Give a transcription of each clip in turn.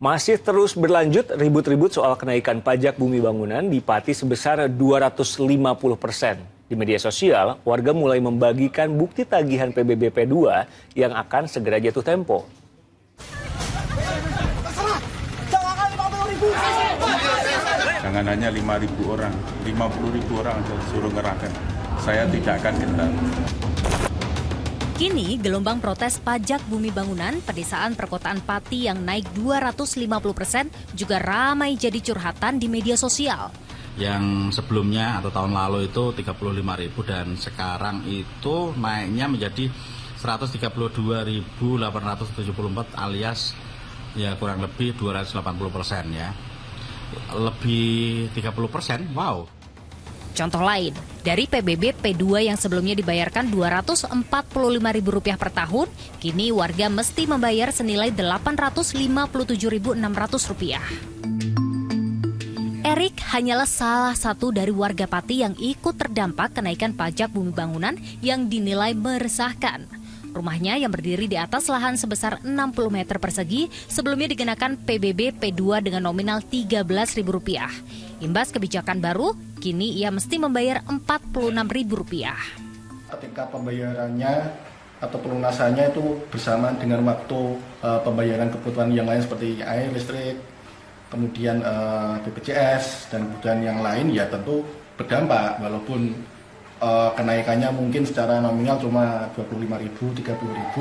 Masih terus berlanjut ribut-ribut soal kenaikan pajak bumi bangunan di Pati sebesar 250%. Di media sosial, warga mulai membagikan bukti tagihan PBB P2 yang akan segera jatuh tempo. Jangan hanya 5.000 orang, 50.000 orang suruh ngerahkan. Saya tidak akan gentar. Kini, gelombang protes pajak bumi bangunan pedesaan perkotaan Pati yang naik 250% juga ramai jadi curhatan di media sosial. Yang sebelumnya atau tahun lalu itu 35.000 dan sekarang itu naiknya menjadi 132.874 alias ya kurang lebih 280% ya. Lebih 30%, wow. Contoh lain, dari PBB P2 yang sebelumnya dibayarkan Rp245.000 per tahun, kini warga mesti membayar senilai Rp857.600. Erik hanyalah salah satu dari warga Pati yang ikut terdampak kenaikan pajak bumi bangunan yang dinilai meresahkan. Rumahnya yang berdiri di atas lahan sebesar 60 meter persegi sebelumnya dikenakan PBB P2 dengan nominal Rp13.000. Imbas kebijakan baru, kini ia mesti membayar Rp46.000. Ketika pembayarannya atau pelunasannya itu bersamaan dengan waktu pembayaran kebutuhan yang lain seperti air, listrik, kemudian BPJS, dan kemudian yang lain ya tentu berdampak walaupun kenaikannya mungkin secara nominal cuma Rp25.000, Rp30.000.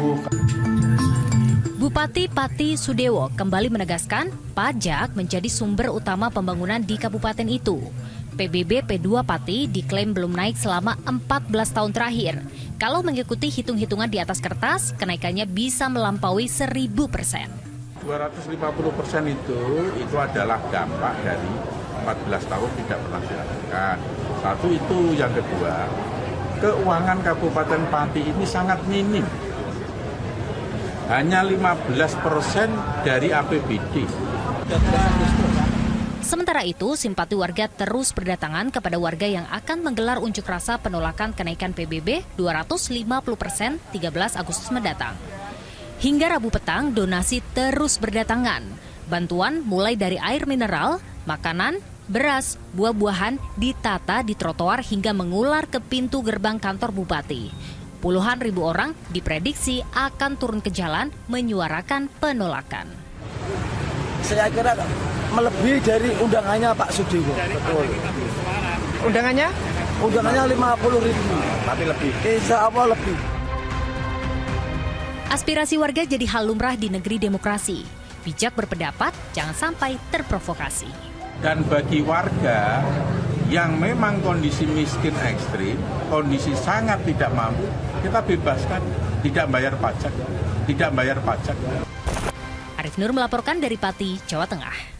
Bupati Pati Sudewo kembali menegaskan pajak menjadi sumber utama pembangunan di kabupaten itu. PBB P2 Pati diklaim belum naik selama 14 tahun terakhir. Kalau mengikuti hitung-hitungan di atas kertas, kenaikannya bisa melampaui 1.000%. 250% itu adalah dampak dari 14 tahun tidak pernah dilakukan. Satu itu, yang kedua, keuangan Kabupaten Pati ini sangat minim. Hanya 15% dari APBD. Sementara itu, simpati warga terus berdatangan kepada warga yang akan menggelar unjuk rasa penolakan kenaikan PBB 250% 13 Agustus mendatang. Hingga Rabu petang, donasi terus berdatangan. Bantuan mulai dari air mineral, makanan, beras, buah-buahan ditata di trotoar hingga mengular ke pintu gerbang kantor bupati. Puluhan ribu orang diprediksi akan turun ke jalan menyuarakan penolakan. Saya kira melebihi dari undangannya Pak Sudewo. Betul. Undangannya? Undangannya 50.000, tapi lebih. Insya Allah lebih. Aspirasi warga jadi hal lumrah di negeri demokrasi. Bijak berpendapat, jangan sampai terprovokasi. Dan bagi warga yang memang kondisi miskin ekstrim, kondisi sangat tidak mampu, kita bebaskan, tidak bayar pajak. Arif Nur melaporkan dari Pati, Jawa Tengah.